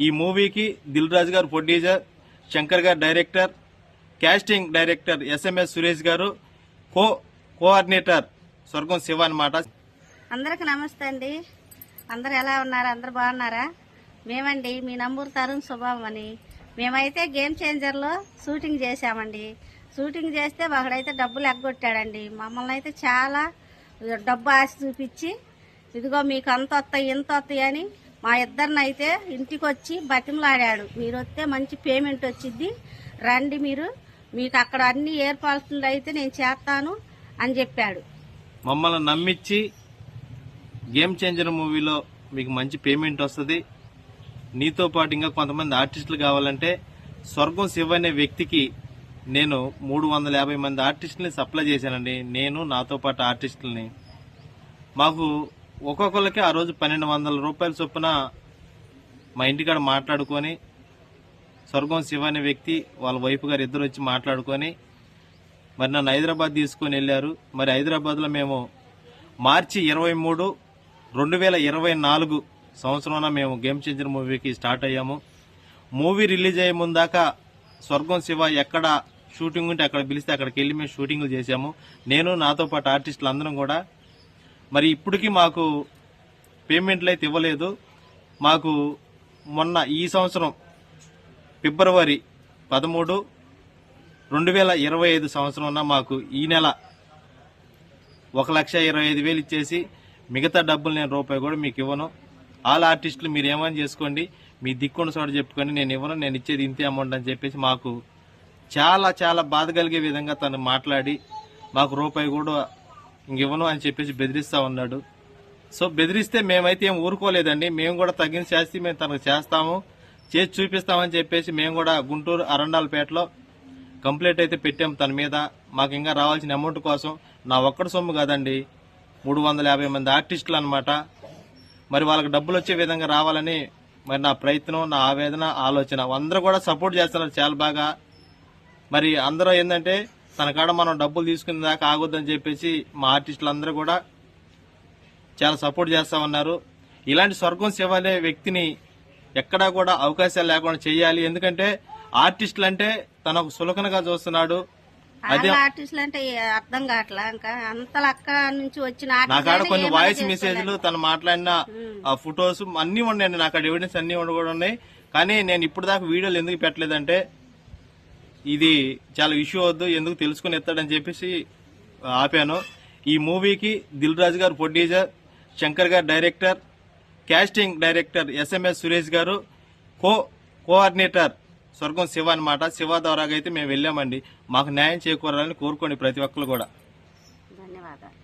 ఈ మూవీకి దిల్ రాజు గారు producer, Shankar garu director, casting director SMS Suresh garu, coordinator స్వర్గం శివ అన్నమాట. అందరికి నమస్తే అండి. అందరు ఎలా ఉన్నారు? అందరు బాగున్నారా? మేమండి మీ నంబూరు తరుణ్ స్వభావం అని. మేమైతే గేమ్ చేంజర్లో షూటింగ్ చేశామండి. షూటింగ్ చేస్తే ఒకడైతే డబ్బులు ఎగ్గొట్టాడండి. మమ్మల్ని అయితే చాలా డబ్బు ఆశ చూపించి, ఇదిగో మీకు అంత వస్తాయి ఇంత వస్తాయి అని మా ఇద్దరిని అయితే ఇంటికి వచ్చి బతిమలాడాడు. మీరు వస్తే మంచి పేమెంట్ వచ్చింది, రండి మీకు అక్కడ అన్ని ఏర్పాట్లు అయితే నేను చేస్తాను అని చెప్పాడు. మమ్మల్ని నమ్మించి గేమ్ చేంజర్ మూవీలో మీకు మంచి పేమెంట్ వస్తుంది, నీతో పాటు ఇంకా కొంతమంది ఆర్టిస్టులు కావాలంటే స్వర్గం శివ అనే వ్యక్తికి నేను 350 మంది ఆర్టిస్టులని సప్లై చేశానండి. నేను నాతో పాటు ఆర్టిస్టులని మాకు ఒక్కొక్కరికి ఆ రోజు 1200 రూపాయల చొప్పున మా ఇంటికాడ మాట్లాడుకొని స్వర్గం శివ అనే వ్యక్తి వాళ్ళ వైఫ్ గారు ఇద్దరు వచ్చి మాట్లాడుకొని మరి నన్ను హైదరాబాద్ తీసుకొని వెళ్ళారు. మరి హైదరాబాద్లో మేము మార్చి 23, 2024 సంవత్సరంలో మేము గేమ్ చేంజర్ మూవీకి స్టార్ట్ అయ్యాము. మూవీ రిలీజ్ అయ్యే ముందాక స్వర్గం శివ ఎక్కడ షూటింగ్ ఉంటే అక్కడ పిలిస్తే అక్కడికి వెళ్ళి మేము షూటింగ్లు చేశాము, నేను నాతో పాటు ఆర్టిస్టులు అందరం కూడా. మరి ఇప్పటికీ మాకు పేమెంట్లు అయితే ఇవ్వలేదు. మాకు మొన్న ఈ సంవత్సరం ఫిబ్రవరి 13, 2025 సంవత్సరంలో మాకు ఈ నెల 1,25,000 ఇచ్చేసి మిగతా డబ్బులు నేను రూపాయి కూడా మీకు ఇవ్వను. ఆల్ ఆర్టిస్టులు మీరు ఏమని చేసుకోండి, మీ దిక్కున్న చోట చెప్పుకొని నేను ఇవ్వను, నేను ఇచ్చేది ఇంతే అమౌంట్ అని చెప్పేసి మాకు చాలా చాలా బాధ కలిగే విధంగా తను మాట్లాడి మాకు రూపాయి కూడా ఇంకివ్వను అని చెప్పేసి బెదిరిస్తా ఉన్నాడు. సో బెదిరిస్తే మేమైతే ఏం ఊరుకోలేదండి. మేము కూడా తగిన శాస్తి మేము తనకు చేస్తాము, చేసి చూపిస్తామని చెప్పేసి మేము కూడా గుంటూరు అరండాలపేటలో కంప్లైంట్ అయితే పెట్టాము తన మీద. మాకు ఇంకా రావాల్సిన అమౌంట్ కోసం. నా ఒక్కడి సొమ్ము కాదండి, 350 మంది ఆర్టిస్టులు అనమాట. మరి వాళ్ళకి డబ్బులు వచ్చే విధంగా రావాలని మరి నా ప్రయత్నం, నా ఆవేదన, ఆలోచన. అందరూ కూడా సపోర్ట్ చేస్తున్నారు చాలా బాగా. మరి అందరూ ఏంటంటే తన కాడ మనం డబ్బులు తీసుకునే దాకా ఆగొద్దని చెప్పేసి మా ఆర్టిస్టులు అందరూ కూడా చాలా సపోర్ట్ చేస్తా ఉన్నారు. ఇలాంటి స్వర్గం శివ అనే వ్యక్తిని ఎక్కడా కూడా అవకాశాలు లేకుండా చేయాలి. ఎందుకంటే ఆర్టిస్టులు అంటే తనకు సులకనగా చూస్తున్నాడు. అదే ఆర్టిస్టులు అంటే అర్థం కావట్లా. ఇంకా అంతలా అక్కడ నుంచి వచ్చిన నా కాడ కొన్ని వాయిస్ మెసేజ్లు తను మాట్లాడిన ఫొటోస్ అన్ని ఉన్నాయండి. నాకు ఎవిడెన్స్ అన్ని కూడా ఉన్నాయి. కానీ నేను ఇప్పుడు దాకా వీడియోలు ఎందుకు పెట్టలేదంటే ఇది చాలా ఇష్యూ అవద్దు, ఎందుకు తెలుసుకుని ఎత్తాడని చెప్పేసి ఆపాను. ఈ మూవీకి దిల్ రాజు గారు producer, Shankar garu director, casting director SMS Suresh garu, coordinator స్వర్గం శివ అన్నమాట. శివ ద్వారా అయితే మేము వెళ్ళామండి. మాకు న్యాయం చేకూరాలని కోరుకోండి ప్రతి ఒక్కరు కూడా. ధన్యవాదాలు.